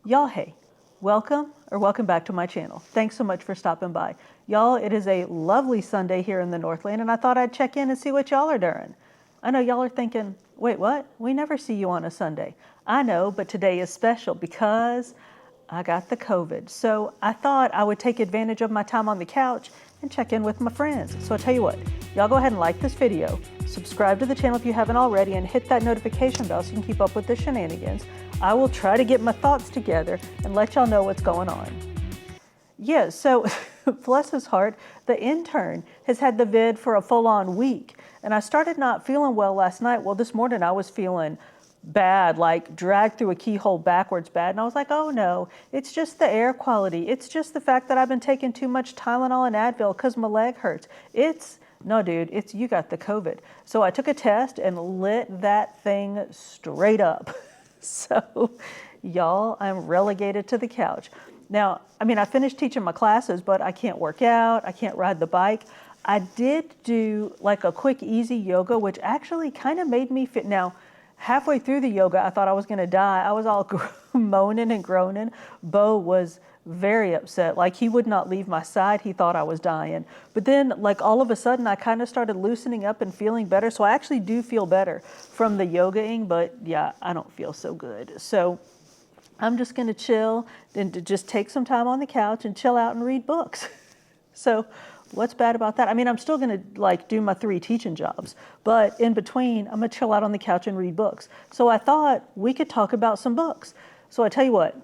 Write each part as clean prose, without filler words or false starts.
Y'all, hey, welcome back to my channel. Thanks so much for stopping by. Y'all, it is a lovely Sunday here in the Northland, and I thought I'd check in and see what y'all are doing. I know y'all are thinking, wait, what? We never see you on a Sunday. I know, but today is special because I got the COVID. So I thought I would take advantage of my time on the couch and check in with my friends. So I'll tell you what, y'all go ahead and like this video, subscribe to the channel if you haven't already, and hit that notification bell so you can keep up with the shenanigans. I will try to get my thoughts together and let y'all know what's going on. Yeah, so bless his heart, the intern has had the vid for a full-on week, and I started not feeling well last night. Well, this morning I was feeling bad, like dragged through a keyhole backwards bad, and I was like, oh no, it's just the air quality. It's just the fact that I've been taking too much Tylenol and Advil because my leg hurts. No, dude, you got the COVID. So I took a test and lit that thing straight up. So, y'all, I'm relegated to the couch. Now, I finished teaching my classes, but I can't work out, I can't ride the bike. I did do like a quick, easy yoga, which actually kind of made me fit. Now, halfway through the yoga, I thought I was gonna die. I was all moaning and groaning. Bo was very upset. Like, he would not leave my side. He thought I was dying. But then, like, all of a sudden, I kind of started loosening up and feeling better. So I actually do feel better from the yogaing, but yeah, I don't feel so good. So I'm just gonna chill and to just take some time on the couch and chill out and read books. So what's bad about that? I'm still gonna like do my 3 teaching jobs, but in between, I'm gonna chill out on the couch and read books. So I thought we could talk about some books. So I tell you what,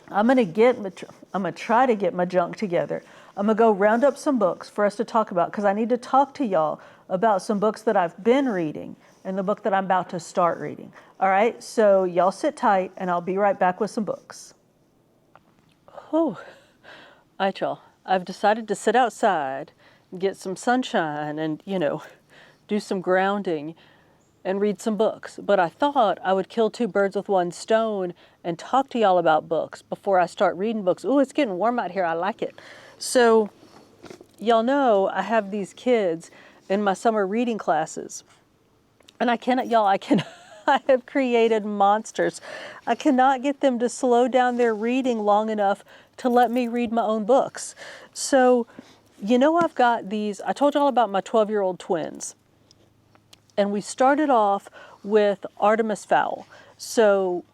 I'm gonna try to get my junk together. I'm gonna go round up some books for us to talk about, because I need to talk to y'all about some books that I've been reading and the book that I'm about to start reading. All right, so y'all sit tight and I'll be right back with some books. Oh, all right, y'all. I've decided to sit outside, get some sunshine and, do some grounding and read some books. But I thought I would kill 2 birds with 1 stone and talk to y'all about books before I start reading books. Ooh, it's getting warm out here. I like it. So y'all know I have these kids in my summer reading classes. And I have created monsters. I cannot get them to slow down their reading long enough to let me read my own books. So, I've got these, I told y'all about my 12-year-old twins. And we started off with Artemis Fowl. So,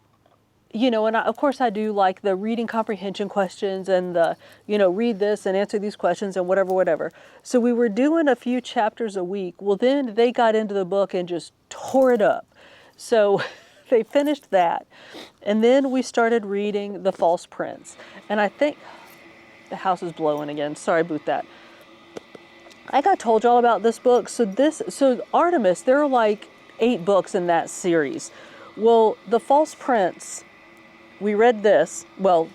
of course I do like the reading comprehension questions and the, read this and answer these questions and whatever. So we were doing a few chapters a week. Well, then they got into the book and just tore it up. So they finished that. And then we started reading The False Prince. And I think the house is blowing again. Sorry about that. I got told y'all about this book. So Artemis, there are like 8 books in that series. Well, The False Prince, we read this. Well,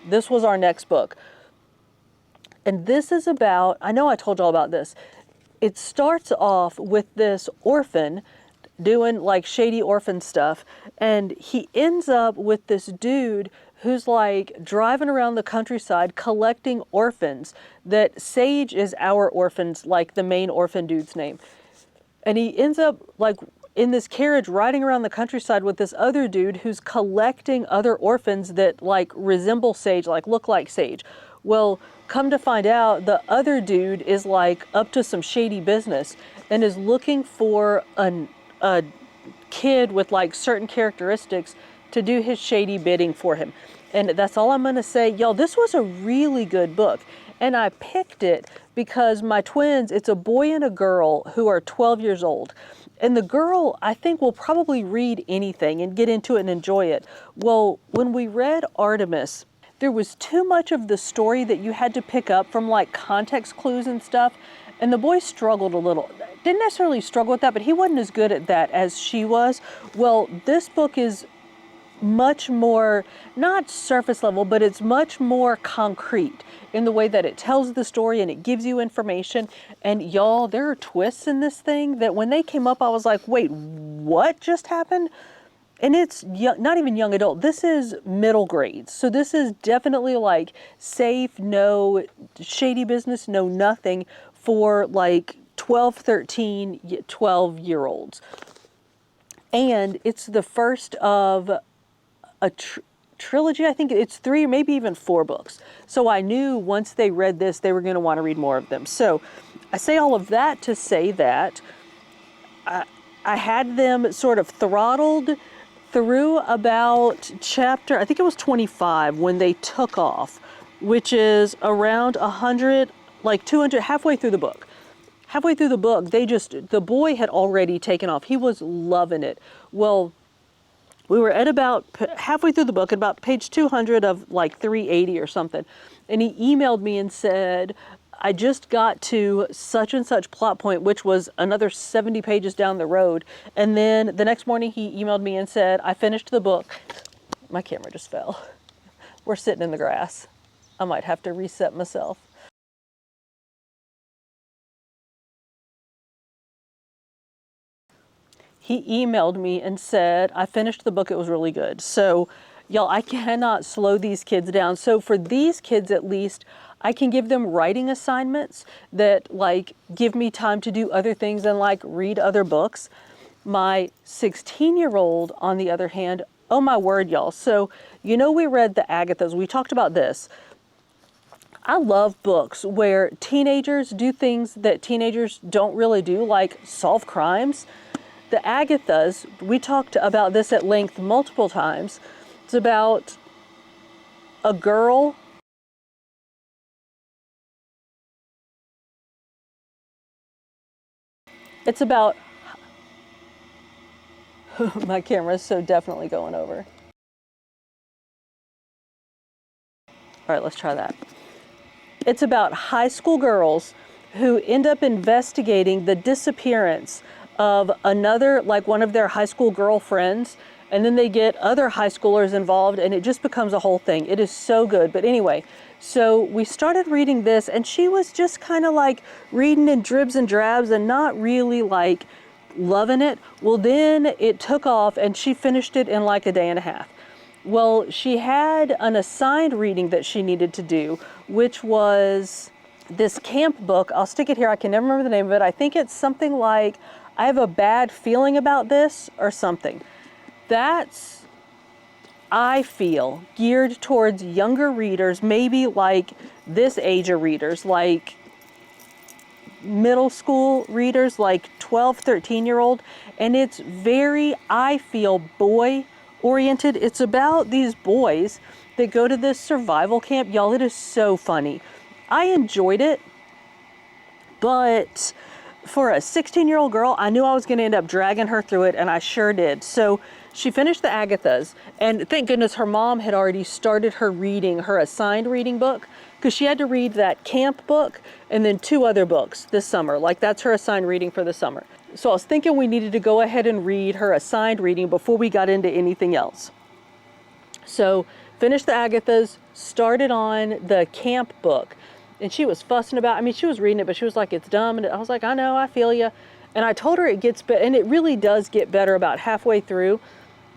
this was our next book. And this is about, I know I told y'all about this. It starts off with this orphan doing like shady orphan stuff. And he ends up with this dude who's like driving around the countryside collecting orphans. That Sage is our orphans, like the main orphan dude's name. And he ends up like in this carriage riding around the countryside with this other dude who's collecting other orphans that like resemble Sage, like look like Sage. Well, come to find out, the other dude is like up to some shady business and is looking for a kid with like certain characteristics to do his shady bidding for him. And that's all I'm gonna say. Y'all, this was a really good book. And I picked it because my twins, it's a boy and a girl who are 12 years old. And the girl, I think, will probably read anything and get into it and enjoy it. Well, when we read Artemis, there was too much of the story that you had to pick up from like context clues and stuff. And the boy struggled a little. Didn't necessarily struggle with that, but he wasn't as good at that as she was. Well, this book is much more, not surface level, but it's much more concrete in the way that it tells the story and it gives you information. And y'all, there are twists in this thing that when they came up, I was like, wait, what just happened? And it's young, not even young adult. This is middle grades. So this is definitely like safe, no shady business, no nothing for like 12, 13, 12-year-olds. And it's the first of a trilogy. I think it's 3 or maybe even 4 books. So I knew once they read this, they were going to want to read more of them. So I say all of that to say that I had them sort of throttled through about chapter, I think it was 25 when they took off, which is around 100, like 200, halfway through the book. Halfway through the book, the boy had already taken off. He was loving it. Well, we were at about halfway through the book, at about page 200 of like 380 or something. And he emailed me and said, I just got to such and such plot point, which was another 70 pages down the road. And then the next morning he emailed me and said, I finished the book. My camera just fell. We're sitting in the grass. I might have to reset myself. He emailed me and said, I finished the book, it was really good. So y'all, I cannot slow these kids down. So for these kids, at least, I can give them writing assignments that like give me time to do other things and like read other books. My 16-year-old, on the other hand, oh my word, y'all. So, you know, we read the Agathas, we talked about this. I love books where teenagers do things that teenagers don't really do, like solve crimes. The Agathas, we talked about this at length multiple times. It's about a girl. It's about, my camera is so definitely going over. All right, let's try that. It's about high school girls who end up investigating the disappearance of another, like one of their high school girlfriends, and then they get other high schoolers involved, and it just becomes a whole thing. It is so good. But anyway, so we started reading this, and she was just kind of like reading in dribs and drabs and not really like loving it. Well, then it took off, and she finished it in like a day and a half. Well, she had an assigned reading that she needed to do, which was this camp book. I'll stick it here. I can never remember the name of it. I think it's something like, I have a bad feeling about this or something. That's, I feel, geared towards younger readers, maybe like this age of readers, like middle school readers, like 12, 13-year-old. And it's very, I feel, boy oriented. It's about these boys that go to this survival camp. Y'all, it is so funny. I enjoyed it, but for a 16-year-old girl, I knew I was going to end up dragging her through it, and I sure did. So she finished the Agathas, and thank goodness her mom had already started her reading, her assigned reading book, because she had to read that camp book and then 2 other books this summer. Like, that's her assigned reading for the summer. So I was thinking we needed to go ahead and read her assigned reading before we got into anything else. So finished the Agathas, started on the camp book. And she was fussing about, I mean, she was reading it, but she was like, it's dumb. And I was like, I know, I feel you. And I told her it gets better, and it really does get better about halfway through.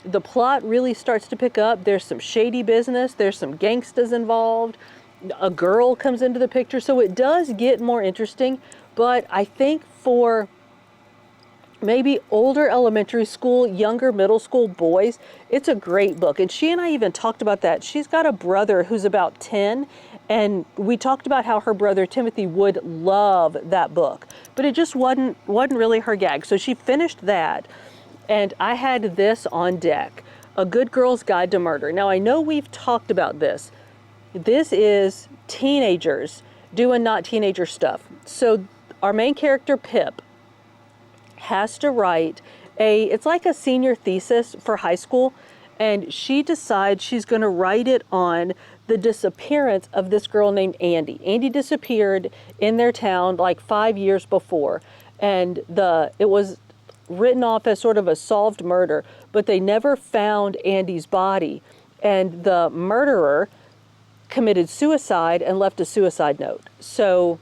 The plot really starts to pick up. There's some shady business. There's some gangstas involved. A girl comes into the picture. So it does get more interesting. But I think for maybe older elementary school, younger middle school boys, it's a great book. And she and I even talked about that. She's got a brother who's about 10. And we talked about how her brother Timothy would love that book, but it just wasn't really her gag. So she finished that, and I had this on deck, A Good Girl's Guide to Murder. Now I know we've talked about this. This is teenagers doing not teenager stuff. So our main character, Pip, has to write it's like a senior thesis for high school, and she decides she's going to write it on the disappearance of this girl named Andy. Andy disappeared in their town like 5 years before, and it was written off as sort of a solved murder, but they never found Andy's body, and the murderer committed suicide and left a suicide note. So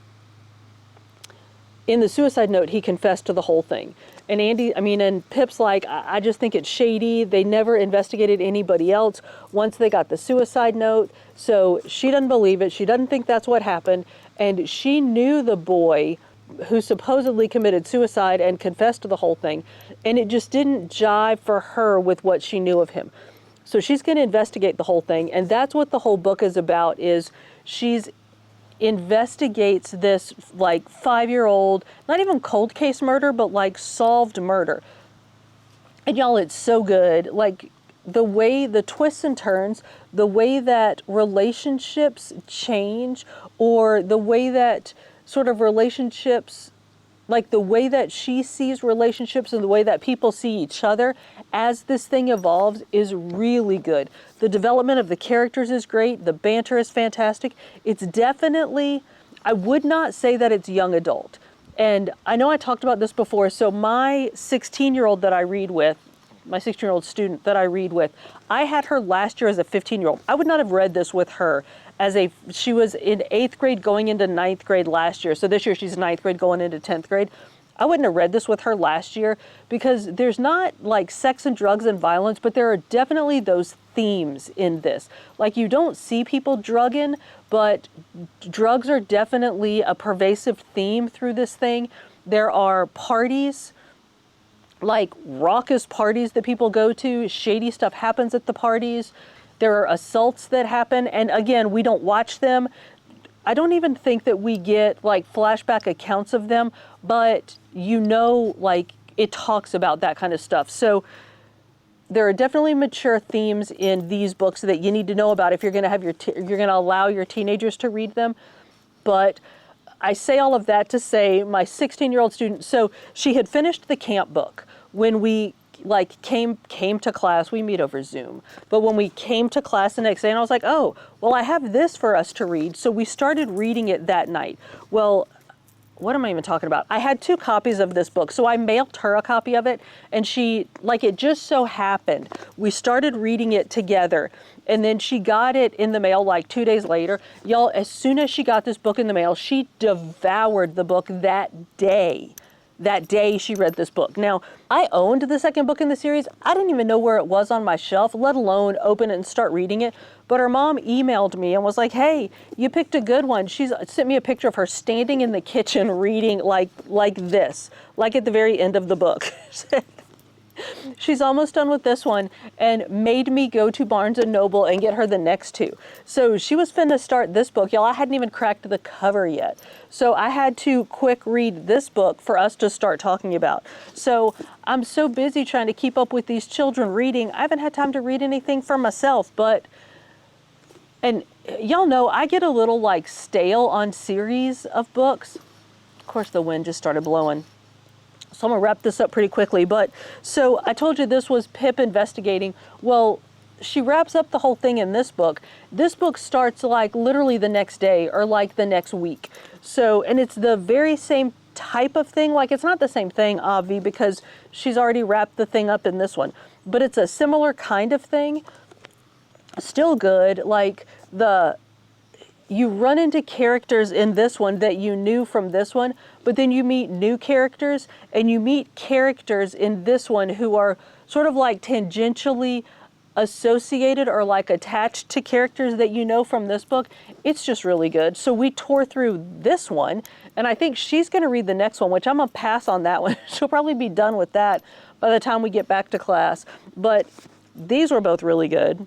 in the suicide note, he confessed to the whole thing. And and Pip's like, I just think it's shady. They never investigated anybody else once they got the suicide note. So she doesn't believe it. She doesn't think that's what happened. And she knew the boy who supposedly committed suicide and confessed to the whole thing. And it just didn't jive for her with what she knew of him. So she's going to investigate the whole thing, and that's what the whole book is about. Is she's investigates this like 5-year-old, not even cold case murder, but like solved murder. And y'all, it's so good. Like the way, the twists and turns, the way that relationships change, or the way that sort of relationships, like the way that she sees relationships and the way that people see each other as this thing evolves is really good. The development of the characters is great. The banter is fantastic. It's definitely, I would not say that it's young adult. And I know I talked about this before. So my 16-year-old that I read with, my 16-year-old student that I read with, I had her last year as a 15-year-old. I would not have read this with her she was in 8th grade going into 9th grade last year. So this year she's 9th grade going into 10th grade. I wouldn't have read this with her last year because there's not like sex and drugs and violence, but there are definitely those themes in this. Like you don't see people drugging, but drugs are definitely a pervasive theme through this thing. There are parties, like raucous parties that people go to. Shady stuff happens at the parties. There are assaults that happen. And again, we don't watch them. I don't even think that we get like flashback accounts of them, but you know, like it talks about that kind of stuff. So there are definitely mature themes in these books that you need to know about if you're going to have you're going to allow your teenagers to read them. But I say all of that to say my 16-year-old student, so she had finished the camp book when we like came to class. We meet over Zoom, but when we came to class the next day, and I was like, oh, well, I have this for us to read. So we started reading it that night. Well, what am I even talking about? I had 2 copies of this book. So I mailed her a copy of it, and she, like, it just so happened, we started reading it together, and then she got it in the mail like 2 days later. Y'all, as soon as she got this book in the mail, she devoured the book that day. That day she read this book. Now, I owned the second book in the series. I didn't even know where it was on my shelf, let alone open it and start reading it. But her mom emailed me and was like, hey, you picked a good one. She's sent me a picture of her standing in the kitchen reading like this, like at the very end of the book. She's almost done with this one and made me go to Barnes & Noble and get her the next 2. So she was finna start this book. Y'all, I hadn't even cracked the cover yet. So I had to quick read this book for us to start talking about. So I'm so busy trying to keep up with these children reading. I haven't had time to read anything for myself, and y'all know I get a little like stale on series of books. Of course, the wind just started blowing. So I'm gonna wrap this up pretty quickly. But so I told you this was Pip investigating. Well, she wraps up the whole thing in this book. This book starts like literally the next day or like the next week. So, and it's the very same type of thing. Like it's not the same thing, Avi, because she's already wrapped the thing up in this one. But it's a similar kind of thing. Still good. Like you run into characters in this one that you knew from this one, but then you meet new characters, and you meet characters in this one who are sort of like tangentially associated or like attached to characters that you know from this book. It's just really good. So we tore through this one, and I think she's going to read the next one, which I'm going to pass on that one. She'll probably be done with that by the time we get back to class. But these were both really good.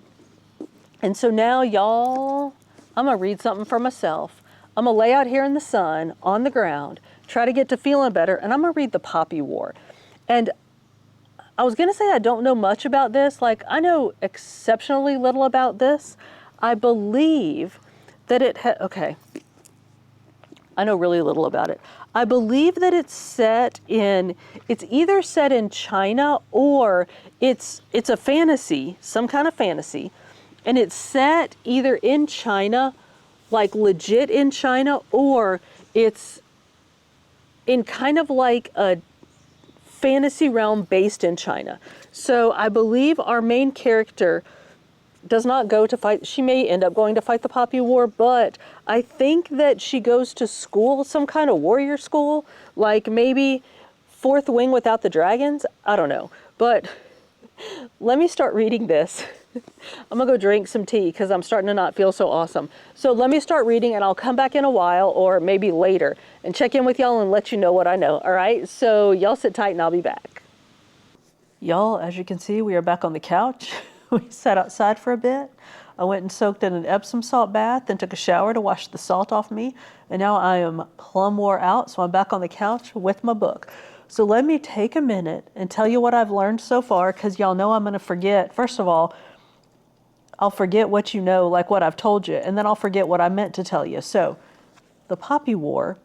And so now, y'all, I'm going to read something for myself. I'm going to lay out here in the sun, on the ground, try to get to feeling better, and I'm going to read The Poppy War. And I was going to say I don't know much about this. Like, I know exceptionally little about this. I believe that okay. I know really little about it. I believe that it's either set in China or it's a fantasy, some kind of fantasy. And it's set either in China, like legit in China, or it's in kind of like a fantasy realm based in China. So I believe our main character does not go to fight. She may end up going to fight the Poppy War, but I think that she goes to school, some kind of warrior school, like maybe Fourth Wing without the dragons. I don't know. But let me start reading this. I'm gonna go drink some tea because I'm starting to not feel so awesome. So let me start reading, and I'll come back in a while or maybe later and check in with y'all and let you know what I know. All right, so y'all sit tight and I'll be back. Y'all, as you can see, we are back on the couch. We sat outside for a bit. I went and soaked in an Epsom salt bath, then took a shower to wash the salt off me. And now I am plumb wore out, so I'm back on the couch with my book. So let me take a minute and tell you what I've learned so far, because y'all know I'm going to forget. First of all, I'll forget what you know, like what I've told you, and then I'll forget what I meant to tell you. So the Poppy War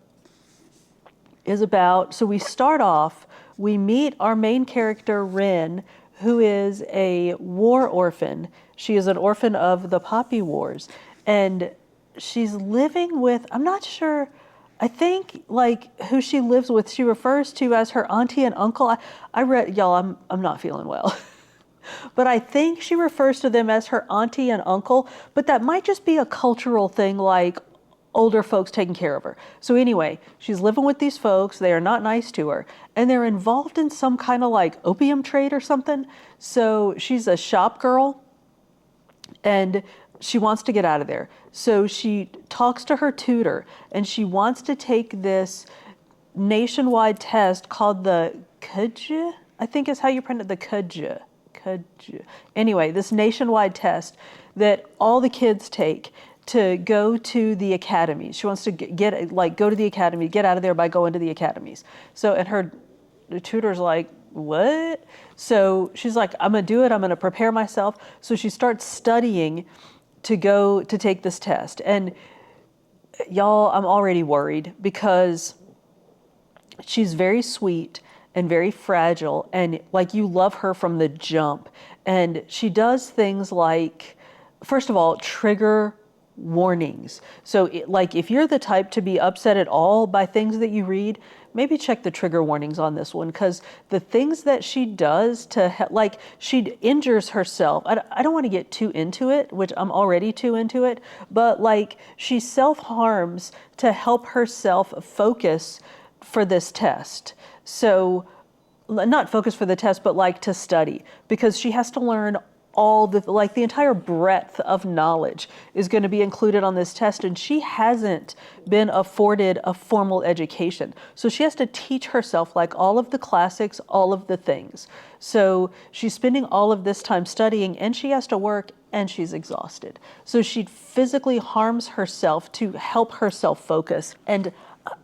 is about, so we start off, we meet our main character, Rin, who is a war orphan. She is an orphan of the Poppy Wars. And she's living with, I'm not sure, I think like who she lives with, she refers to as her auntie and uncle. I read, y'all, I'm not feeling well. But I think she refers to them as her auntie and uncle, but that might just be a cultural thing, like older folks taking care of her. So anyway, she's living with these folks. They are not nice to her, and they're involved in some kind of like opium trade or something. So she's a shop girl, and she wants to get out of there. So she talks to her tutor, and she wants to take this nationwide test called the KJ, I think is how you pronounce it, the KJ. Anyway, this nationwide test that all the kids take to go to the academies. She wants to go to the academy, get out of there by going to the academies. So, and the tutor's like, what? So she's like, I'm gonna do it. I'm gonna prepare myself. So she starts studying to go to take this test. And y'all, I'm already worried because she's very sweet and very fragile, and like you love her from the jump. And she does things like, first of all, trigger warnings. So like if you're the type to be upset at all by things that you read, maybe check the trigger warnings on this one, because the things that she does like she injures herself. I don't want to get too into it, which I'm already too into it, but like she self-harms to help herself focus for this test. So not focus for the test, but like to study, because she has to learn all the entire breadth of knowledge is going to be included on this test, and she hasn't been afforded a formal education. So she has to teach herself like all of the classics, all of the things. So she's spending all of this time studying, and she has to work, and she's exhausted. So she physically harms herself to help herself focus. And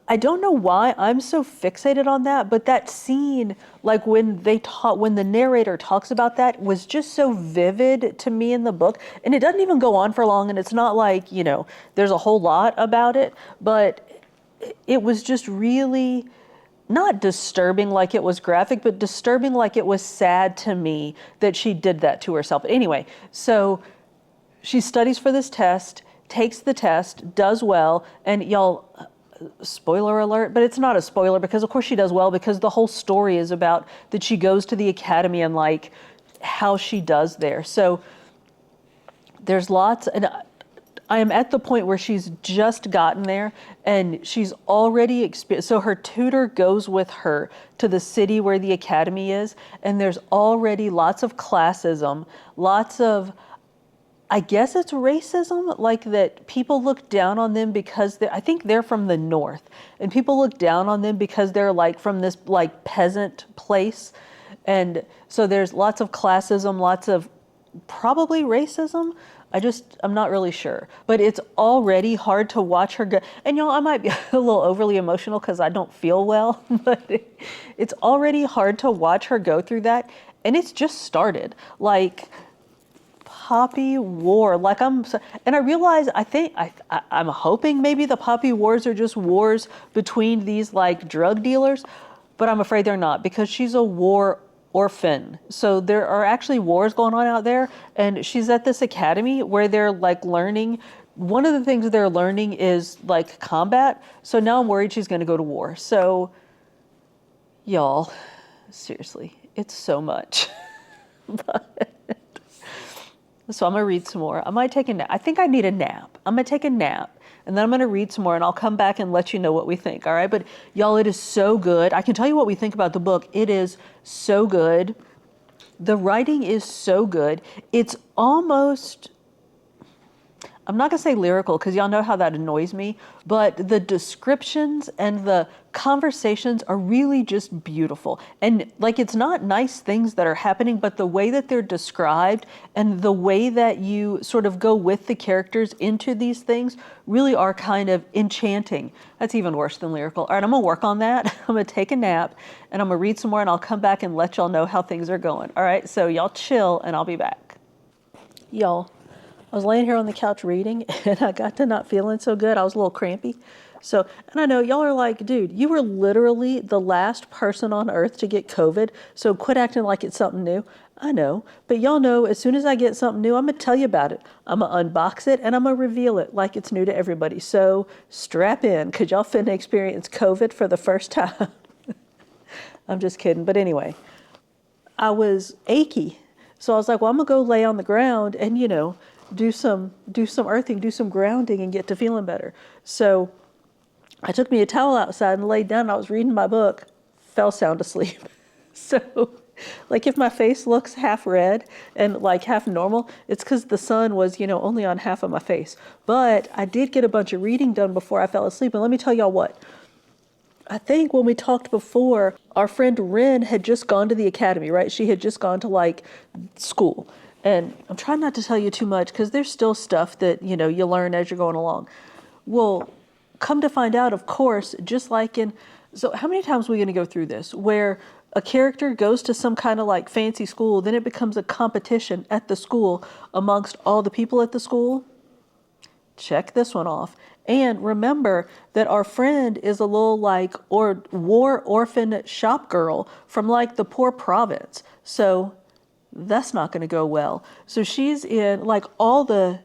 I don't know why I'm so fixated on that, but that scene, like when the narrator talks about that, was just so vivid to me in the book. And it doesn't even go on for long, and it's not like, there's a whole lot about it, but it was just really not disturbing like it was graphic, but disturbing like it was sad to me that she did that to herself. Anyway, so she studies for this test, takes the test, does well, and y'all, spoiler alert, but it's not a spoiler because of course she does well, because the whole story is about that she goes to the academy and like how she does there. So there's lots, and I am at the point where she's just gotten there and she's already so her tutor goes with her to the city where the academy is, and there's already lots of classism, lots of, I guess it's racism, like that people look down on them because I think they're from the north, and people look down on them because they're like from this like peasant place. And so there's lots of classism, lots of probably racism. I'm not really sure, but it's already hard to watch her go. And y'all, I might be a little overly emotional because I don't feel well, but it's already hard to watch her go through that. And it's just started. Like, Poppy War, and I realize, I'm hoping maybe the Poppy Wars are just wars between these like drug dealers, but I'm afraid they're not, because she's a war orphan. So there are actually wars going on out there, and she's at this academy where they're like learning. One of the things they're learning is like combat. So now I'm worried she's going to go to war. So y'all, seriously, it's so much. So I'm gonna read some more. I might take a nap. I think I need a nap. I'm gonna take a nap, and then I'm gonna read some more, and I'll come back and let you know what we think, all right? But y'all, it is so good. I can tell you what we think about the book. It is so good. The writing is so good. It's almost, I'm not gonna say lyrical because y'all know how that annoys me, but the descriptions and the conversations are really just beautiful. And like it's not nice things that are happening, but the way that they're described and the way that you sort of go with the characters into these things really are kind of enchanting. That's even worse than lyrical. All right, I'm gonna work on that. I'm gonna take a nap and I'm gonna read some more and I'll come back and let y'all know how things are going. All right, so y'all chill and I'll be back. Y'all, I was laying here on the couch reading and I got to not feeling so good. I was a little crampy. So, and I know y'all are like, dude, you were literally the last person on earth to get COVID. So quit acting like it's something new. I know, but y'all know as soon as I get something new, I'm going to tell you about it. I'm going to unbox it and I'm going to reveal it like it's new to everybody. So strap in because y'all finna experience COVID for the first time. I'm just kidding. But anyway, I was achy. So I was like, well, I'm going to go lay on the ground and, do some earthing, do some grounding and get to feeling better. So I took me a towel outside and laid down. And I was reading my book, fell sound asleep. So like if my face looks half red and like half normal, it's because the sun was, only on half of my face. But I did get a bunch of reading done before I fell asleep. And let me tell y'all what, I think when we talked before, our friend Ren had just gone to the academy, right? She had just gone to like school. And I'm trying not to tell you too much because there's still stuff that, you learn as you're going along. Well, come to find out, of course, just like so how many times are we going to go through this where a character goes to some kind of like fancy school, then it becomes a competition at the school amongst all the people at the school? Check this one off. And remember that our friend is a little like war orphan shop girl from like the poor province. So that's not going to go well. So she's in like all the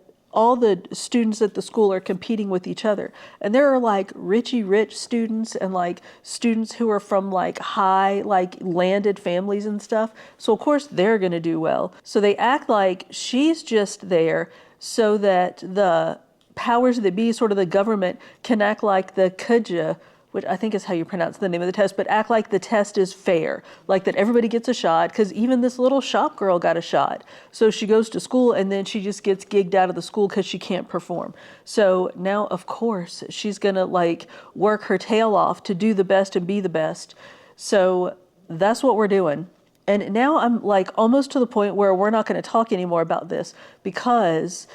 students at the school are competing with each other. And there are like rich students and like students who are from like high, like landed families and stuff. So of course they're going to do well. So they act like she's just there so that the powers that be, sort of the government, can act like the Kuja, which I think is how you pronounce the name of the test, but act like the test is fair, like that everybody gets a shot, because even this little shop girl got a shot. So she goes to school and then she just gets gigged out of the school because she can't perform. So now, of course, she's gonna like work her tail off to do the best and be the best. So that's what we're doing. And now I'm like almost to the point where we're not gonna talk anymore about this because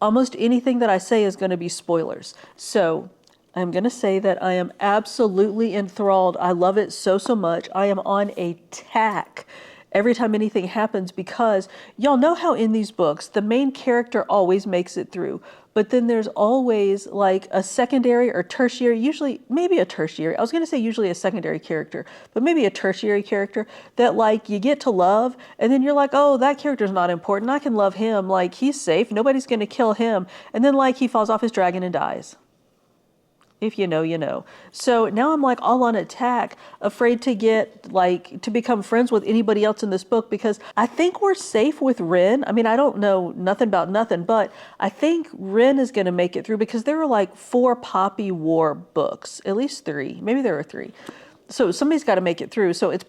almost anything that I say is going to be spoilers. So I'm going to say that I am absolutely enthralled. I love it so much. I am on a tack every time anything happens because y'all know how in these books, the main character always makes it through. But then there's always like a secondary or tertiary, usually maybe a tertiary. I was going to say usually a secondary character, but maybe a tertiary character that like you get to love. And then you're like, oh, that character's not important. I can love him. Like he's safe. Nobody's going to kill him. And then like he falls off his dragon and dies. If you know, you know. So now I'm like all on attack, afraid to get like to become friends with anybody else in this book because I think we're safe with Ren. I mean, I don't know nothing about nothing, but I think Ren is going to make it through because there are like 4 Poppy War books, at least 3. Maybe there are 3. So somebody's got to make it through. So it's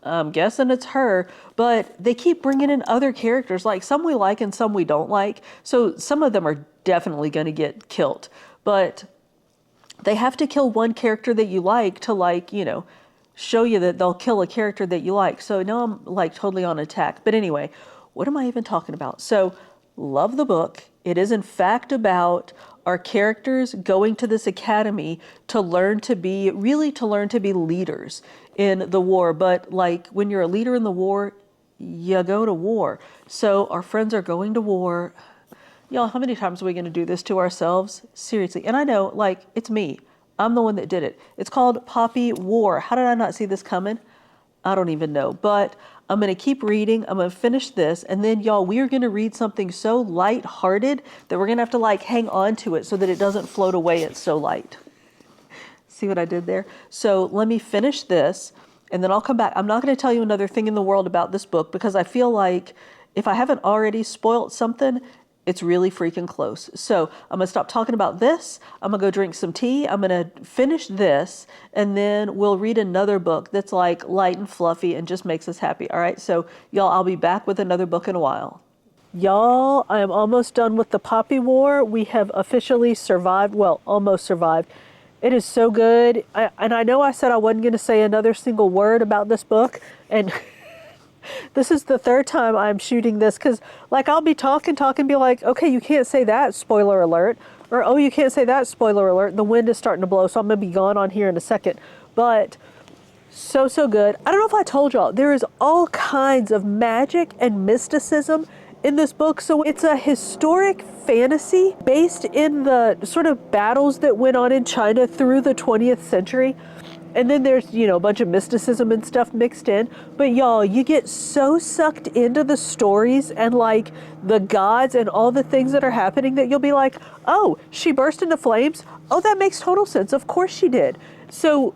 I'm guessing it's her, but they keep bringing in other characters, like some we like and some we don't like. So some of them are definitely going to get killed, but they have to kill one character that you like to like, show you that they'll kill a character that you like. So now I'm like totally on attack. But anyway, what am I even talking about? So love the book. It is in fact about our characters going to this academy to learn to be leaders in the war. But like when you're a leader in the war, you go to war. So our friends are going to war. Y'all, how many times are we going to do this to ourselves? Seriously. And I know, like, it's me. I'm the one that did it. It's called Poppy War. How did I not see this coming? I don't even know. But I'm going to keep reading. I'm going to finish this. And then, y'all, we are going to read something so light-hearted that we're going to have to, like, hang on to it so that it doesn't float away. It's so light. See what I did there? So let me finish this, and then I'll come back. I'm not going to tell you another thing in the world about this book because I feel like if I haven't already spoiled something, it's really freaking close. So I'm gonna stop talking about this. I'm gonna go drink some tea. I'm gonna finish this, and then we'll read another book that's like light and fluffy and just makes us happy. All right, so y'all, I'll be back with another book in a while. Y'all, I am almost done with the Poppy War. We have officially survived, well, almost survived. It is so good. And I know I said I wasn't going to say another single word about this book. And this is the third time I'm shooting this because, like, I'll be talking, be like, okay, you can't say that, spoiler alert. Or, oh, you can't say that, spoiler alert. The wind is starting to blow, so I'm going to be gone on here in a second. But so, so good. I don't know if I told y'all, there is all kinds of magic and mysticism in this book. So it's a historic fantasy based in the sort of battles that went on in China through the 20th century. And then there's, you know, a bunch of mysticism and stuff mixed in. But y'all, you get so sucked into the stories and like the gods and all the things that are happening that you'll be like, oh, she burst into flames. Oh, that makes total sense. Of course she did. So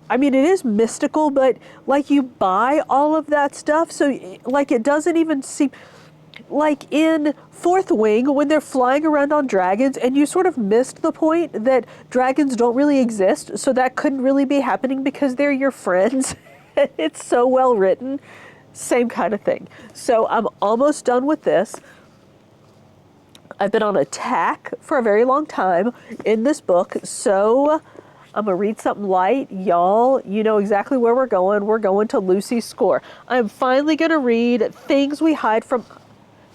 I mean, it is mystical, but like you buy all of that stuff. So like it doesn't even seem like in Fourth Wing when they're flying around on dragons and you sort of missed the point that dragons don't really exist. So that couldn't really be happening because they're your friends. It's so well written. Same kind of thing. So I'm almost done with this. I've been on attack for a very long time in this book. So I'm gonna read something light. Y'all, you know exactly where we're going. We're going to Lucy's score. I'm finally gonna read Things We Hide from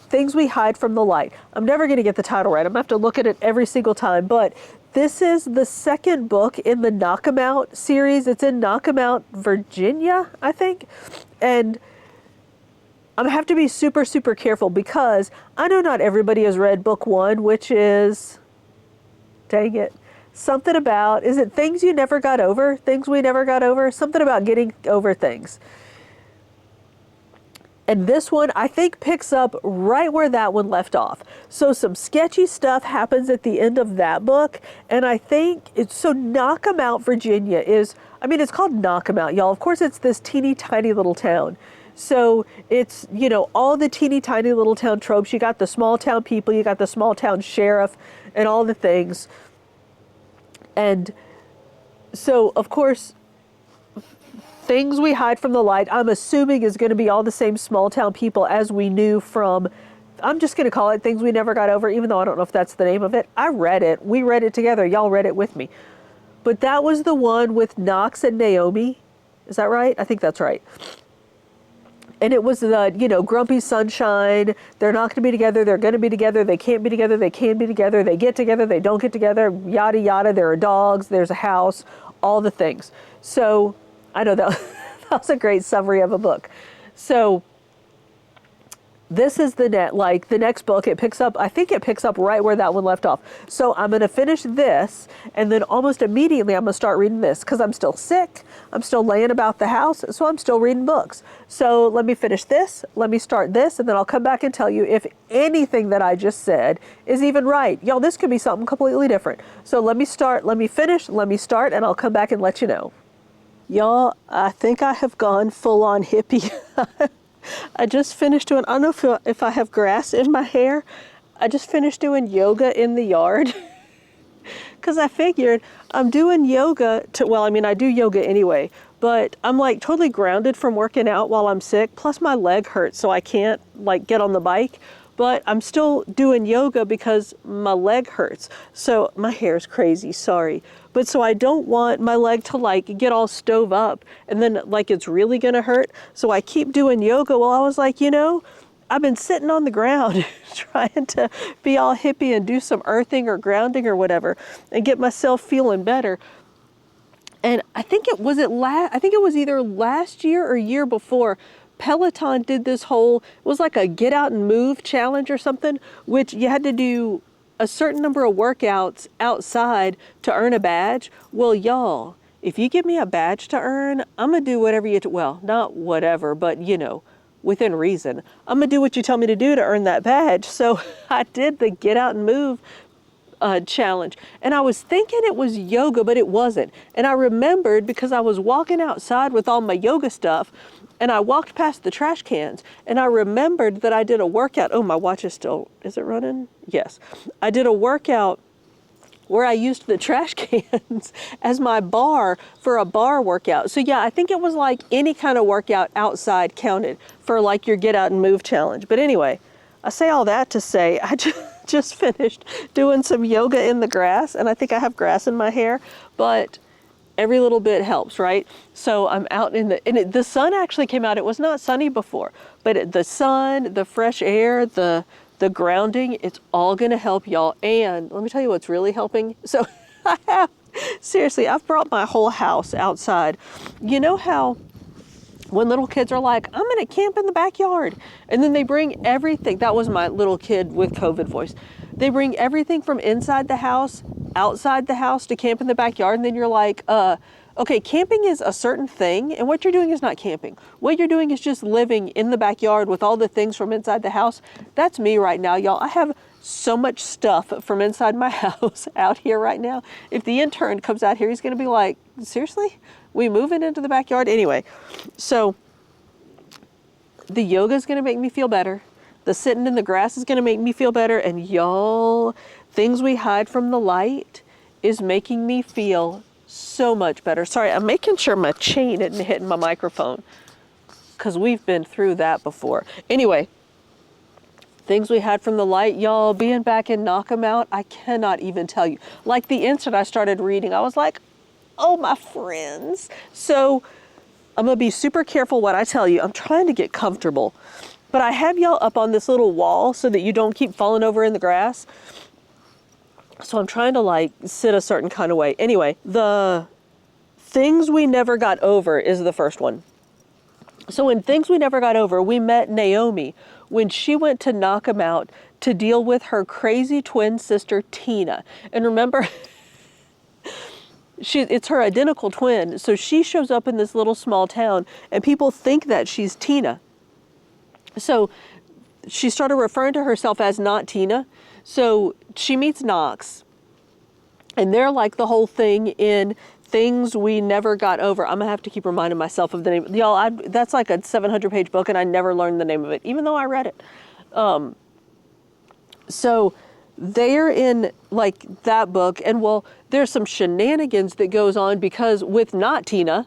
the Light. I'm never gonna get the title right. I'm gonna have to look at it every single time, but this is the second book in the Knock 'Em Out series. It's in Knock 'Em Out, Virginia, I think. And I'm gonna have to be super, super careful because I know not everybody has read book one, which is, dang it, something about, is it Things You Never Got Over? Things We Never Got Over? Something about getting over things. And this one, I think, picks up right where that one left off. So some sketchy stuff happens at the end of that book. And I think it's, so Knock 'Em Out, Virginia is, I mean, it's called Knock 'Em Out, y'all. Of course, it's this teeny tiny little town. So it's, you know, all the teeny tiny little town tropes. You got the small town people, you got the small town sheriff and all the things. And so, of course, Things We Hide from the Light, I'm assuming is going to be all the same small town people as we knew from, I'm just going to call it Things We Never Got Over, even though I don't know if that's the name of it. I read it. We read it together. Y'all read it with me. But that was the one with Knox and Naomi. Is that right? I think that's right. And it was the, you know, grumpy sunshine. They're not going to be together. They're going to be together. They can't be together. They can be together. They get together. They don't get together. Yada, yada. There are dogs. There's a house. All the things. So I know that, that was a great summary of a book. So this is the next book. It picks up, I think it picks up right where that one left off. So I'm going to finish this and then almost immediately I'm going to start reading this because I'm still sick. I'm still laying about the house. So I'm still reading books. So let me finish this. Let me start this. And then I'll come back and tell you if anything that I just said is even right. Y'all, this could be something completely different. So let me start, let me finish, let me start, and I'll come back and let you know. Y'all, I think I have gone full on hippie. I just finished doing, I don't know if I have grass in my hair. I just finished doing yoga in the yard. Because I figured I'm doing yoga to, well, I mean, I do yoga anyway, but I'm like totally grounded from working out while I'm sick. Plus my leg hurts, so I can't like get on the bike. But I'm still doing yoga because my leg hurts. So my hair is crazy, sorry. But so I don't want my leg to like get all stove up and then like it's really gonna hurt. So I keep doing yoga. Well, I was like, you know, I've been sitting on the ground trying to be all hippie and do some earthing or grounding or whatever and get myself feeling better. And I think it was either last year or year before, Peloton did this whole, it was like a get out and move challenge or something, which you had to do a certain number of workouts outside to earn a badge. Well, y'all, if you give me a badge to earn, I'm gonna do whatever well, not whatever, but you know, within reason. I'm gonna do what you tell me to do to earn that badge. So I did the get out and move challenge. And I was thinking it was yoga, but it wasn't. And I remembered because I was walking outside with all my yoga stuff and I walked past the trash cans and I remembered that I did a workout. Oh, my watch is still, is it running? Yes. I did a workout where I used the trash cans as my bar for a bar workout. So yeah, I think it was like any kind of workout outside counted for like your get out and move challenge. But anyway, I say all that to say I just finished doing some yoga in the grass, and I think I have grass in my hair, but every little bit helps, right? So I'm out in the sun actually came out. It was not sunny before, but the sun, the fresh air, the grounding, it's all gonna help y'all. And let me tell you what's really helping. So seriously, I've brought my whole house outside. You know how when little kids are like, I'm gonna camp in the backyard, and then they bring everything. That was my little kid with COVID voice. They bring everything from inside the house, outside the house to camp in the backyard, and then you're like, okay, camping is a certain thing, and what you're doing is not camping. What you're doing is just living in the backyard with all the things from inside the house. That's me right now, y'all. I have so much stuff from inside my house out here right now. If the intern comes out here, he's gonna be like, seriously? We moving into the backyard? Anyway, so the yoga is gonna make me feel better. The sitting in the grass is gonna make me feel better. And y'all, things we hide from the light is making me feel so much better. Sorry, I'm making sure my chain isn't hitting my microphone because we've been through that before. Anyway, things we had from the light, y'all, being back in Knock 'em Out, I cannot even tell you. Like the instant I started reading, I was like, oh, my friends. So I'm gonna be super careful what I tell you. I'm trying to get comfortable, but I have y'all up on this little wall so that you don't keep falling over in the grass. So I'm trying to like sit a certain kind of way. Anyway, the Things We Never Got Over is the first one. So in Things We Never Got Over, we met Naomi when she went to Knock 'em Out to deal with her crazy twin sister, Tina. And remember, it's her identical twin. So she shows up in this little small town and people think that she's Tina. So she started referring to herself as not Tina. So she meets Knox, and they're like the whole thing in Things We Never Got Over. I'm gonna have to keep reminding myself of the name. Y'all, that's like a 700-page book, and I never learned the name of it, even though I read it. So they're in like that book, and well, there's some shenanigans that goes on because with not Tina,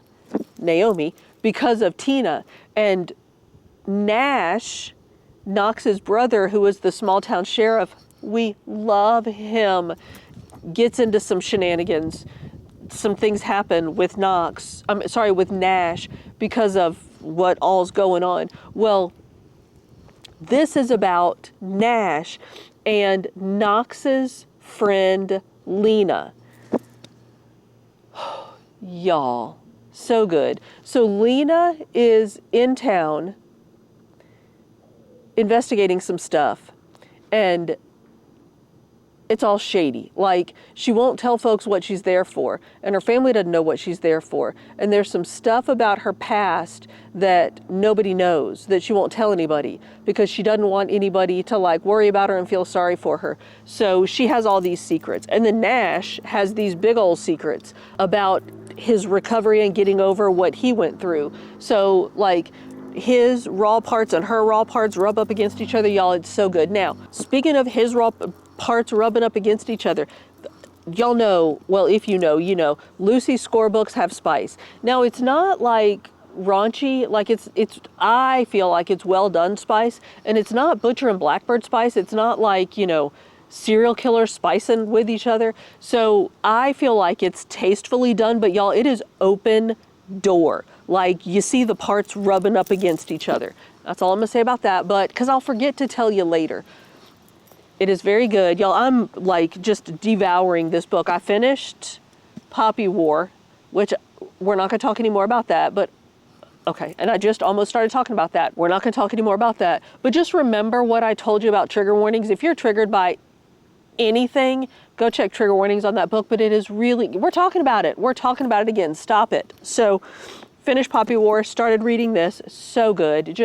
Naomi, because of Tina. And Nash, Knox's brother, who is the small town sheriff, we love him, gets into some shenanigans. Some things happen with with Nash because of what all's going on. Well, this is about Nash and Knox's friend Lena. Y'all, so good. So Lena is in town investigating some stuff, and it's all shady. Like, she won't tell folks what she's there for, and her family doesn't know what she's there for. And there's some stuff about her past that nobody knows, that she won't tell anybody because she doesn't want anybody to like worry about her and feel sorry for her. So she has all these secrets. And then Nash has these big old secrets about his recovery and getting over what he went through. So like, his raw parts and her raw parts rub up against each other. Y'all, it's so good. Now, speaking of his raw parts rubbing up against each other, y'all know, well, if you know, you know, Lucy's score books have spice. Now, it's not like raunchy, like it's I feel like it's well done spice, and it's not Butcher and Blackbird spice. It's not like, you know, serial killers spicing with each other. So I feel like it's tastefully done, but y'all, it is open door. Like, you see the parts rubbing up against each other. That's all I'm gonna say about that, but because I'll forget to tell you later. It is very good. Y'all, I'm like just devouring this book. I finished Poppy War, which we're not gonna talk anymore about that, but okay. And I just almost started talking about that. We're not gonna talk anymore about that. But just remember what I told you about trigger warnings. If you're triggered by anything, go check trigger warnings on that book, but it is really, we're talking about it. We're talking about it again. Stop it. So, finished Poppy War, started reading this, so good. It's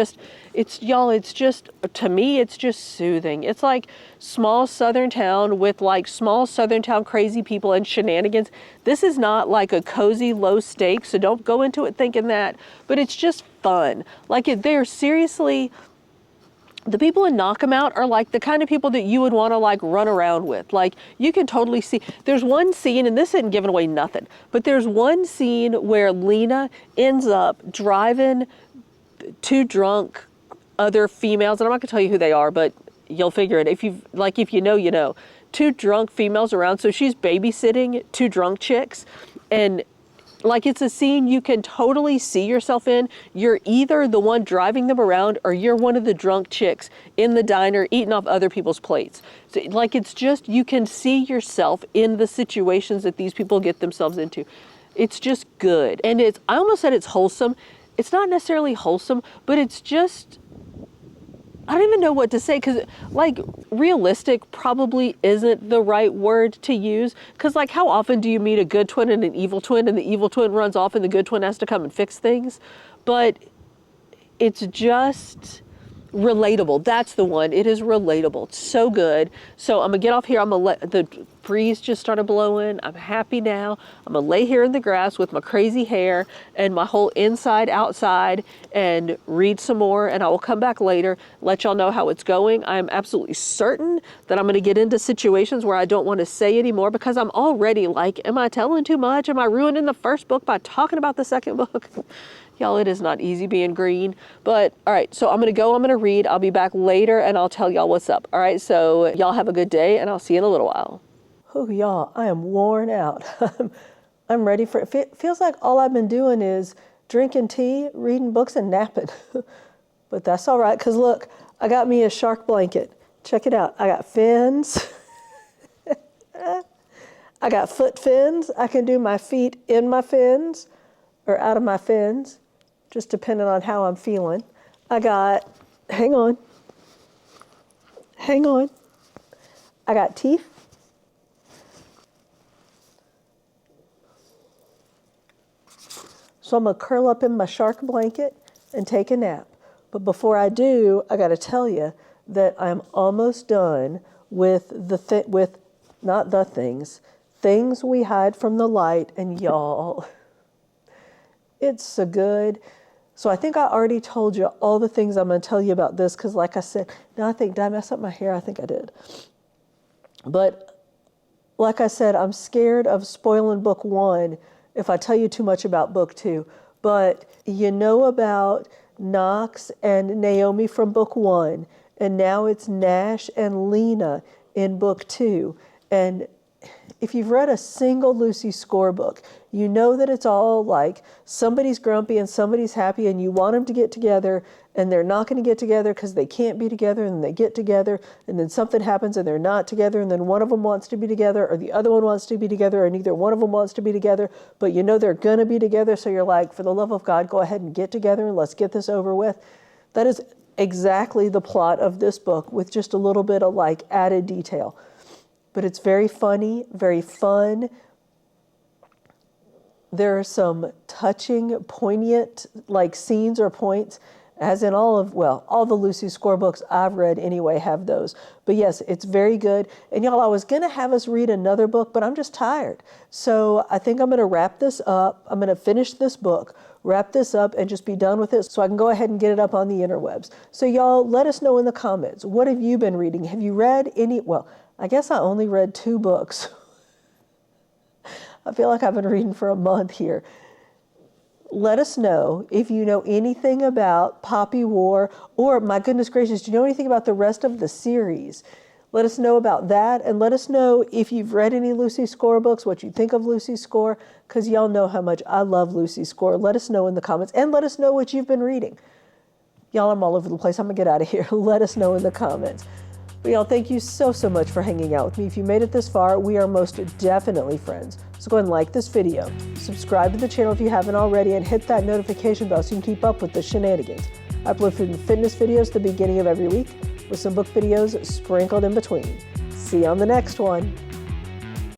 just, to me, it's just soothing. It's like small southern town with like small southern town crazy people and shenanigans. This is not like a cozy low stakes, so don't go into it thinking that, but it's just fun. Like, they're seriously, the people in Knock 'em Out are like the kind of people that you would want to like run around with. Like, you can totally see, there's one scene, and this isn't giving away nothing, but there's one scene where Lena ends up driving two drunk other females, and I'm not gonna tell you who they are, but you'll figure it. If you know, you know. Two drunk females around, so she's babysitting two drunk chicks, and like it's a scene you can totally see yourself in. You're either the one driving them around or you're one of the drunk chicks in the diner eating off other people's plates. So, like, it's just, you can see yourself in the situations that these people get themselves into. It's just good. And I almost said it's wholesome. It's not necessarily wholesome, but it's just, I don't even know what to say, because like realistic probably isn't the right word to use, because like how often do you meet a good twin and an evil twin and the evil twin runs off and the good twin has to come and fix things? But it's just relatable. That's the one. It is relatable. It's so good. So I'm gonna get off here. I'm gonna let the breeze just started blowing. I'm happy now. I'm gonna lay here in the grass with my crazy hair and my whole inside outside and read some more, and I will come back later, let y'all know how it's going. I'm absolutely certain that I'm gonna get into situations where I don't want to say anymore, because I'm already like, am I telling too much? Am I ruining the first book by talking about the second book? Y'all, it is not easy being green. But all right, so I'm gonna go, I'm gonna read. I'll be back later and I'll tell y'all what's up. All right, so y'all have a good day and I'll see you in a little while. Oh, y'all, I am worn out. I'm ready for it. Feels like all I've been doing is drinking tea, reading books, and napping. But that's all right, because look, I got me a shark blanket. Check it out. I got fins. I got foot fins. I can do my feet in my fins or out of my fins, just depending on how I'm feeling. I got, hang on. I got teeth. So I'm gonna curl up in my shark blanket and take a nap. But before I do, I gotta tell you that I'm almost done with things we hide from the light, and y'all, it's so good. So I think I already told you all the things I'm gonna tell you about this, because like I said, now I think, did I mess up my hair? I think I did. But like I said, I'm scared of spoiling book one if I tell you too much about book two. But you know about Knox and Naomi from book one, and now it's Nash and Lena in book two. And if you've read a single Lucy Score book, you know that it's all like somebody's grumpy and somebody's happy, and you want them to get together, and they're not going to get together because they can't be together, and they get together, and then something happens and they're not together, and then one of them wants to be together or the other one wants to be together, or neither one of them wants to be together, but you know they're going to be together, so you're like, for the love of God, go ahead and get together and let's get this over with. That is exactly the plot of this book, with just a little bit of like added detail. But it's very funny, very fun. There are some touching, poignant like scenes or points, as in all the Lucy Score books I've read anyway have those. But yes, it's very good. And y'all, I was gonna have us read another book, but I'm just tired. So I think I'm gonna wrap this up. I'm gonna finish this book, wrap this up, and just be done with it so I can go ahead and get it up on the interwebs. So y'all, let us know in the comments, what have you been reading? Have you read any, well, I guess I only read 2 books. I feel like I've been reading for a month here. Let us know if you know anything about Poppy War, or my goodness gracious, do you know anything about the rest of the series? Let us know about that, and let us know if you've read any Lucy Score books, what you think of Lucy Score, because y'all know how much I love Lucy Score. Let us know in the comments, and let us know what you've been reading. Y'all, I'm all over the place. I'm gonna get out of here. Let us know in the comments. But y'all, thank you so much for hanging out with me. If you made it this far, we are most definitely friends. So go ahead and like this video, subscribe to the channel if you haven't already, and hit that notification bell so you can keep up with the shenanigans. I upload food and fitness videos at the beginning of every week, with some book videos sprinkled in between. See you on the next one.